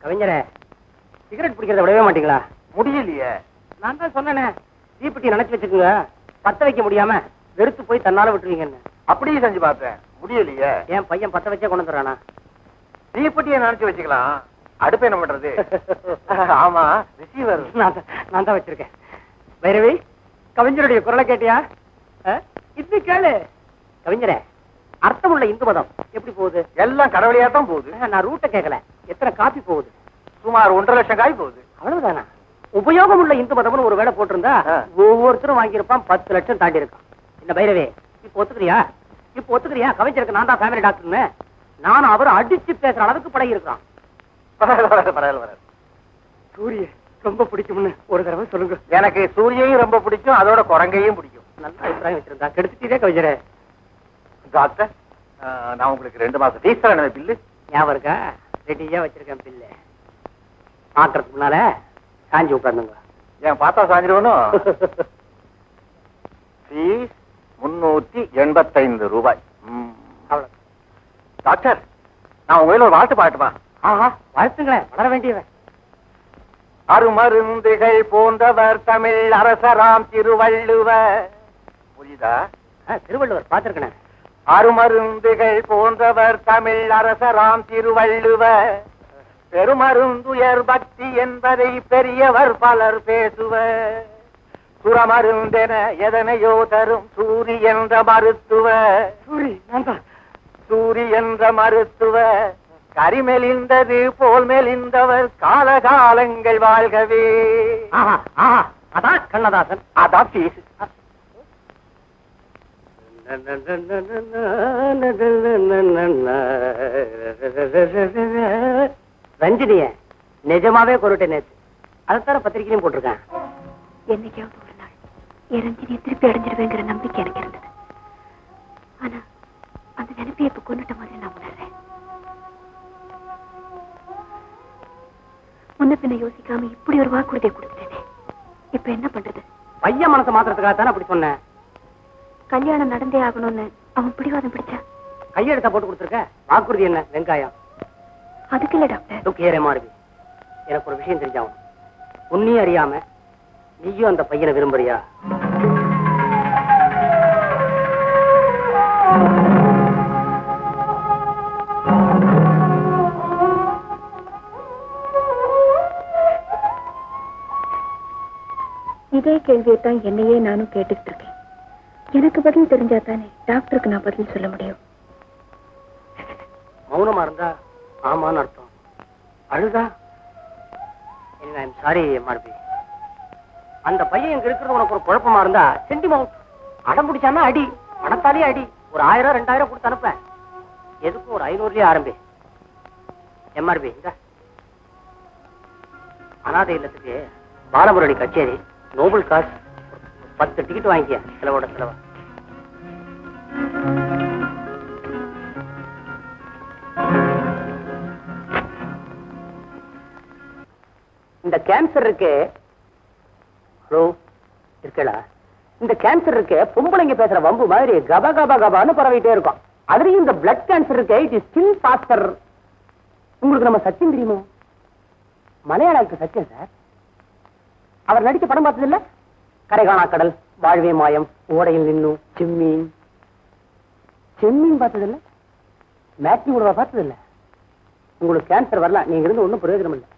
கவிஞரே, cigarette பிடிக்கிறத விடவே மாட்டீங்களா? முடியலையே. நான் தான் சொன்னேனே, தீப்பெட்டி நினைச்சு வச்சுக்கோங்க, பத்த வைக்க முடியாம வெறுத்து போய் தன்னால விட்டுருவீங்கன்னு. அப்படியே செஞ்சு பார்த்தேன், முடியலையே. என் பையன் பத்த வச்சே கொண்டு வந்துறானா? தீப்பெட்டியை நினைச்சு வச்சுக்கலாம், அடுப்பு என்ன பண்றது? ஆமா, ரிசீவர் நான் தான் வச்சிருக்கேன். பைரவி, கவிஞருடைய குரலை கேட்டியா? இது கேளு. கவிஞரே, அர்த்தமுள்ள இந்து மதம் எப்படி போகுது? எல்லாம் கடவுளையா தான் போகுது. நான் ரூட்டை கேட்கல, எத்தனை காப்பி போகுது? சுமார் 1.5 லட்சம் காய் போகுது. அவ்வளவுதானா? உபயோகம் உள்ள இந்து மதம்னு ஒரு வேலை போட்டிருந்தா ஒவ்வொருத்தரும் வாங்கியிருப்பான் 10 லட்சம் தாண்டி இருக்கான். இந்த பைரவே, இப்ப ஒத்துக்கிறியா? கவிஞருக்கு நான் தான் ஃபேமிலி டாக்டர்னு. நானும் அவரும் அடிச்சு பேசுற அளவுக்கு பழகி இருக்கான். பரவாயில்ல. சூரிய ரொம்ப பிடிக்கும்னு ஒரு தடவை சொல்லுங்க. எனக்கு சூரியையும் ரொம்ப பிடிக்கும், அதோட குரங்கையும் பிடிக்கும். நல்லா அபிப்பிராயம் வச்சிருந்தா கெடுத்துட்டே கவிஞரே. டாக்டர், நான் உங்களுக்கு 2 மாசம் ஃபீஸ் தரேன். பில்லு ஞாபகம் இருக்கா? ரெடியா வச்சிருக்கேன் பில்லு. பாக்குறதுக்கு முன்னால சாஞ்சி உட்கார்ந்துங்க. ஏன் பார்த்தா சாஞ்சிருவனும்? ஃபீஸ் 385 ரூபாய். அவ்வளவு. டாக்டர், நான் உங்க ஒரு வாழ்த்து பாட்டுமா? வாழ்த்துங்களேன், வளர வேண்டியவன். அருமருந்துகள் போன்றவர் தமிழ் அரசராம் திருவள்ளுவர். புரியுதா? திருவள்ளுவர் பார்த்திருக்கேன். அருமருந்துகள் போன்றவர் தமிழ் அரசராம் திருவள்ளுவர். பெருமருந்துயர் பக்தி என்பதை பெரியவர் பலர் பேசுவர். சுரமருந்தென எதனையோ தரும் சூரி என்ற மருத்துவர். சூரி என்ற மருத்துவர் கரிமெலிந்தது போல் மெலிந்தவர் காலகாலங்கள் வாழ்கவே. அதான் கண்ணதாசன். அதான் ஃபீஸ். ரஞ்சினிய நிஜமாவே கொருட்டேன் நேத்து. அதுதான பத்திரிகையிலும் போட்டிருக்கேன். என்னைக்காவது ஒரு நாள் என் ரஞ்சினியை திருப்பி அடைஞ்சிருவேங்கிற நம்பிக்கை எனக்கு இருந்தது. ஆனா அந்த நினைப்பை இப்ப கொண்டுட்ட மாதிரி நான் உணர்றேன். முன்ன பின்ன யோசிக்காம இப்படி ஒரு வாக்குறுதியை கொடுத்துட்டேனே, இப்ப என்ன பண்றது? பையன் மனசை மாத்திரத்துக்காக தானே அப்படி சொன்னேன். கல்யாணம் நடந்தே ஆகணும்னு அவன் பிடிவாதம் பிடிச்சா கையெழுத்த போட்டு கொடுத்துருக்க. வாக்குறுதி என்ன? வெங்காயம். அதுக்கு இல்ல டாக்டர். ஏறே மாறுவி, எனக்கு ஒரு விஷயம் தெரிஞ்சாகும். உன்னையும் அறியாம நீயும் அந்த பையனை விரும்புறியா? இதே கேள்வியைத்தான் என்னையே நானும் கேட்டுக்கிட்டு இருக்கேன். எனக்கு பதில் தெரிஞ்சா தானே டாக்டருக்கு நான் பதில் சொல்ல முடியும். மௌனமா இருந்தா ஆமான்னு அர்த்தம், அழுதா சாரி மாறுபி. அந்த பையன் இங்க இருக்கிறது உனக்கு ஒரு குழப்பமா இருந்தா சென்டிமவுண்ட் அடம் பிடிச்சானா அடி, பணத்தாலே அடி. ஒரு 1000 2000 கொடுத்து அனுப்ப. எதுக்கும் ஒரு 500 ஆரம்பி. எம்ஆர்பி இந்த அநாதை இல்லத்துக்கு பாலமுரளி கச்சேரி, நோபல் காசு 10 டிக்கெட் வாங்கிக்க. செலவோட செலவா. இந்த கேன்சர் இருக்கு. ஹலோ இருக்கலா? இந்த கேன்சர் இருக்கு பொம்பளைங்க பேசுற வம்பு மாதிரி கப கப கபான்னு பரவிட்டே இருக்கும். அதுலயும் இந்த பிளட் கேன்சர் இருக்கு, இட் இஸ் ஸ்டில் ஃபாஸ்டர். உங்களுக்கு நம்ம சச்சின் தெரியுமோ? மலையாள ஆக்டர் சச்சின் சார். அவர் நடிச்ச படம் பார்த்தது இல்ல? கரைகாணா கடல், வாழ்வே மாயம், ஓடையில் நின்னு, செம்மீன். செம்மீன் பார்த்தது இல்ல? மேட்னி உடவா பார்த்தது இல்ல? உங்களுக்கு கேன்சர் வரலாம், நீங்க இருந்து ஒன்னும் பிரயோஜனம் இல்லை.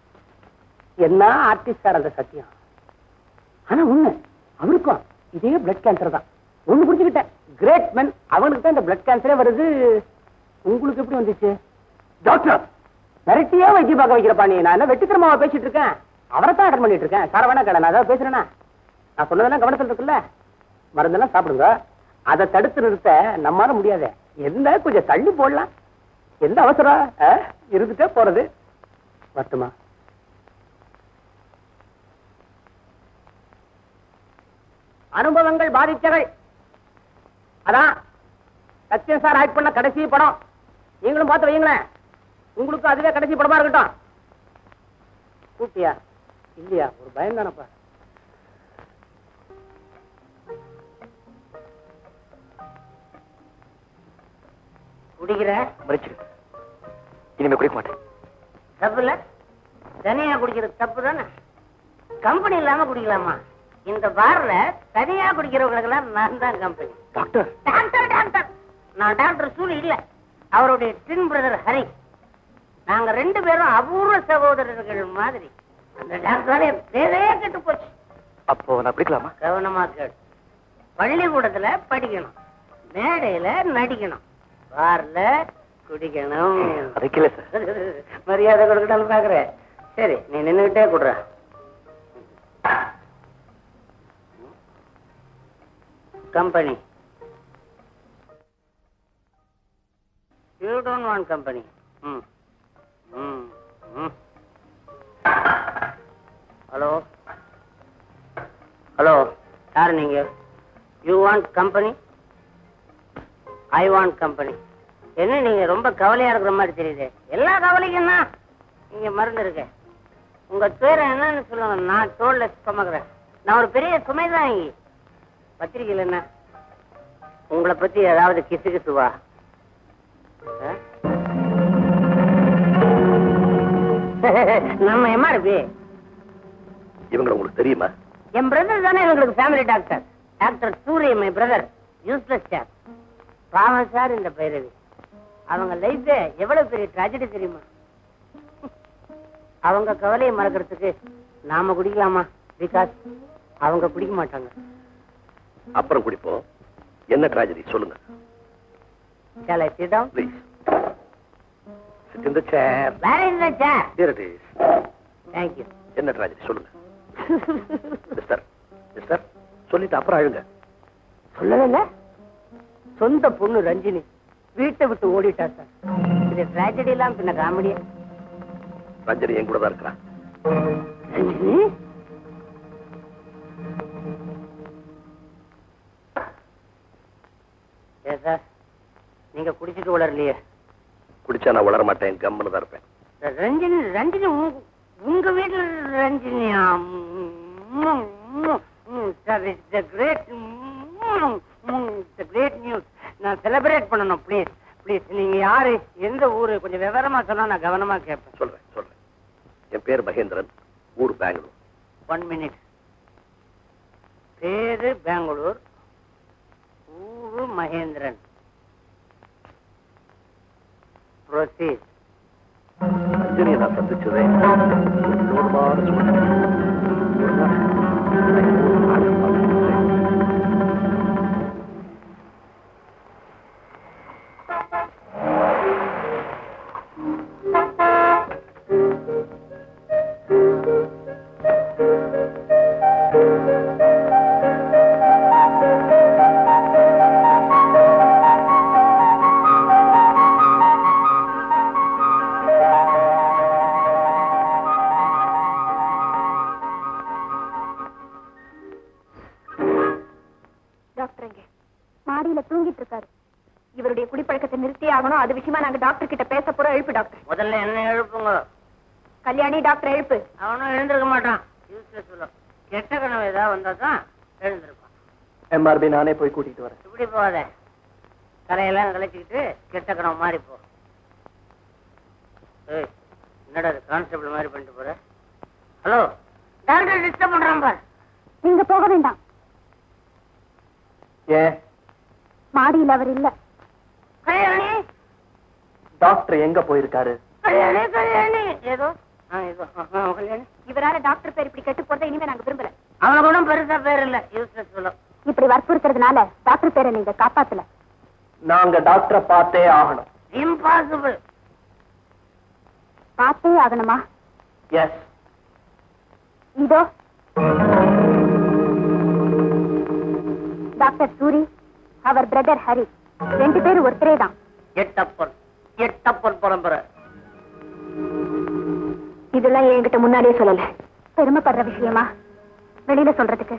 என்ன ஆர்டிஸ்ட் சார் அந்த சத்தியம். ஆனா உண்மை அவருக்கும் இதே பிளட் கேன்சர் தான். ஒண்ணு புரிஞ்சுக்கிட்டேன், கிரேட் மென் அவனுக்கு தான் இந்த பிளட் கேன்சரே வருது. உங்களுக்கு எப்படி வந்துச்சு? டாக்டர் மிரட்டியே வைத்தியம் பார்க்க வைக்கிறப்பா நீ. நான் என்ன வெட்டித்தனமாவா பேசிட்டு இருக்கேன்? அவரை தான் அட்டன் பண்ணிட்டு இருக்கேன். சார வேணா கடை நான் ஏதாவது பேசுறேன்னா? நான் சொன்னதெல்லாம் கவனத்தில் இருக்குல்ல? மருந்தெல்லாம் சாப்பிடுங்க. அதை தடுத்து நிறுத்த நம்மால முடியாது. எந்த கொஞ்சம் தள்ளி போடலாம். எந்த அவசரம் இருந்துட்டே போறது. வருத்தமா? அனுபவங்கள் பாதிச்சவை. அதான் சத்யன் சார் ஆக்ட் பண்ண கடைசி படம். நீங்களும் பார்த்து வையுங்களேன். உங்களுக்கு அதுவே கடைசி படமா இருக்கட்டும். கூட்டியா இல்லையா? ஒரு பயம் தானப்பா. குடிக்கிற இனிமே குடிக்க மாட்டேன். தப்பு இல்ல? தனியா குடிக்கிறது தப்பு தானே? கம்பெனி இல்லாம குடிக்கலாமா? இந்த பார்ல தனியா குடிக்கிறவங்களுக்கு எல்லாம் நான் தான் கம்பெனி. டாக்டர் டாக்டர் டாக்டர் நான் டாக்டர் சூரி இல்ல, அவருடைய ட்வின் பிரதர் ஹரி. நாங்க 2 பேரும் அபூர்வ சகோதரர்கள் மாதிரி. அந்த டாக்டரால பேரே கெட்டு போச்சு. அப்போ நான் பிடிக்கலாமா? கவனமா கேட்டு, பள்ளிக்கூடத்துல படிக்கணும், மேடையில நடிக்கணும், பார்ல குடிக்கணும். அதுக்கு இல்ல சார். மரியாதை கொடுக்கணும்னு பாக்குறேன். சரி, நீ நின்னுகிட்டே குடுற. Company. You don't want company. Hello hello, யாரு நீங்க? You want company? I want company. என்ன நீங்க ரொம்ப கவலையா இருக்கிற மாதிரி தெரியுது. எல்லா கவலைக்கும் தான் இங்க மருந்து இருக்கு. உங்க பேரை என்னன்னு சொல்லுங்க, நான் தோல்ல சுமக்கிறேன். நான் ஒரு பெரிய சுமை தான் இங்க. பத்திரிகையில் என்ன உங்களை பத்தி ஏதாவது கிசு கிசுவா? நம்ம எம்ஆர்பி இவங்க உங்களுக்கு தெரியுமா? என் பிரதர் தானே எங்களுக்கு ஃபேமிலி டாக்டர். டாக்டர் சூரிய மை பிரதர். Useless sir. பாவம் சார் இந்த பைரவி. அவங்க லைஃப் எவ்வளவு பெரிய ட்ராஜடி தெரியுமா? அவங்க கவலையை மறக்கிறதுக்கு நாம குடிக்கலாமா? பிகாஸ் அவங்க குடிக்க மாட்டாங்க. அப்புறம் குடிப்போம். என்ன ட்ராஜடி சொல்லுங்க. Shall I sit down? Please. Sit in the chair. Where is the chair? Here it is. Thank you. என்ன ட்ராஜடி சொல்லுங்க. மிஸ்டர் மிஸ்டர் சொல்லிட்டு அப்புறம் அழுங்க. சொல்லல. சொந்த பொண்ணு ரஞ்சினி வீட்டை விட்டு ஓடிட்டா சார். இது ட்ராஜடி எல்லாம் பின்ன காமெடியா? ரஞ்சனி என் கூட தான் இருக்கிறான். ரஞ்சினி சார், நீங்க குடிச்சிட்டு வளரலையே? குடிச்சா நான் வளர மாட்டேன், கம்முன்னு தான் இருப்பேன். ரஞ்சினி ரஞ்சினி உங்க வீட்டுல ரஞ்சினியா? Great news. நான் செலிப்ரேட் பண்ணணும். Please please. நீங்க யாரு, எந்த ஊரு, கொஞ்சம் விவரமா சொன்னா நான் கவனமா கேட்பேன். சொல்றேன். என் பேர் மகேந்திரன், ஊர் பெங்களூர். 1 minute. பேரு பெங்களூர், ஊரு மகேந்திரன். ப்ரொசீட். ரஞ்சனியை நான் சந்திச்சதே வினோதமான சூழ்நிலை. ஒரு நாள் நான் ஒரு நாடகம் பார்த்துட்டு இவருடைய குடிப்பழக்கத்தை நிறுத்தி ஆகணும். அது விஷயமா நாங்க டாக்டர் கிட்ட பேச போறோம். எழுப்பு டாக்டர். முதல்ல என்ன எழுப்புங்க. கல்யாணி டாக்டர் எழுப்பு. அவனும் எழுந்திருக்க மாட்டான். கெட்ட கனவு ஏதாவது வந்தா தான் எழுந்திருப்பான். எம்ஆர்பி நானே போய் கூட்டிட்டு வரேன். இப்படி போகாத. கரையெல்லாம் கலைச்சிக்கிட்டு கெட்ட கனவு மாறி போ. என்னடா கான்ஸ்டபிள் மாதிரி பண்ணிட்டு போற? ஹலோ, டாக்டர் டிஸ்டர்ப் பண்றான் பார். நீங்க போக வேண்டாம். ஏன்? மாடியில் அவர் இல்ல. கல்யாணி டாக்டர் எங்க போயிருக்காரு? கல்யாணி கல்யாணி ஏதோ கல்யாணி. இவரால டாக்டர் பேர் இப்படி கெட்டு போறதை இனிமே நாங்க விரும்பல. அவனுக்கு ஒன்றும் பெருசா பேர் இல்ல. யூஸ்லெஸ் சொல்லும். இப்படி வற்புறுத்துறதுனால டாக்டர் பேரை நீங்க காப்பாத்தல. நாங்க டாக்டரை பார்த்தே ஆகணும். இம்பாசிபிள். பார்த்தே ஆகணுமா? எஸ். இதோ டாக்டர் சூரி, அவர் பிரதர் ஹரி, 2 பேரும் ஒருத்தரே தான். எட்டப்பன் பரம்பரை. இதெல்லாம் என்கிட்ட முன்னாடியே சொல்லல. பெருமைப்படுற விஷயமா வெளியில சொல்றதுக்கு?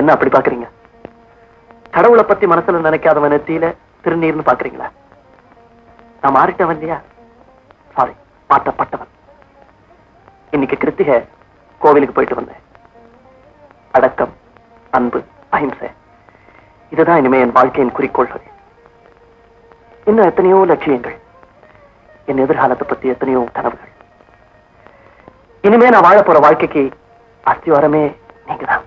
என்ன அப்படி பாக்குறீங்க? கடவுளை பத்தி மனசுல நினைக்காதவன் நெத்தியில திருநீர்னு பாக்குறீங்களா? நான் மாறிட்டவன் இல்லையா? சாரி, மாற்றப்பட்டவன். இன்னைக்கு கிருத்திகை கோவிலுக்கு போயிட்டு வந்தேன். அடக்கம், அன்பு, அஹிம்சை, இதுதான் இனிமே என் வாழ்க்கையின் குறிக்கோள்கள். இன்னும் எத்தனையோ லட்சியங்கள், என் எதிர்காலத்தை பத்தி எத்தனையோ கனவுகள். இனிமே நான் வாழ போற வாழ்க்கைக்கு அஸ்திவாரமே நீங்கதான்.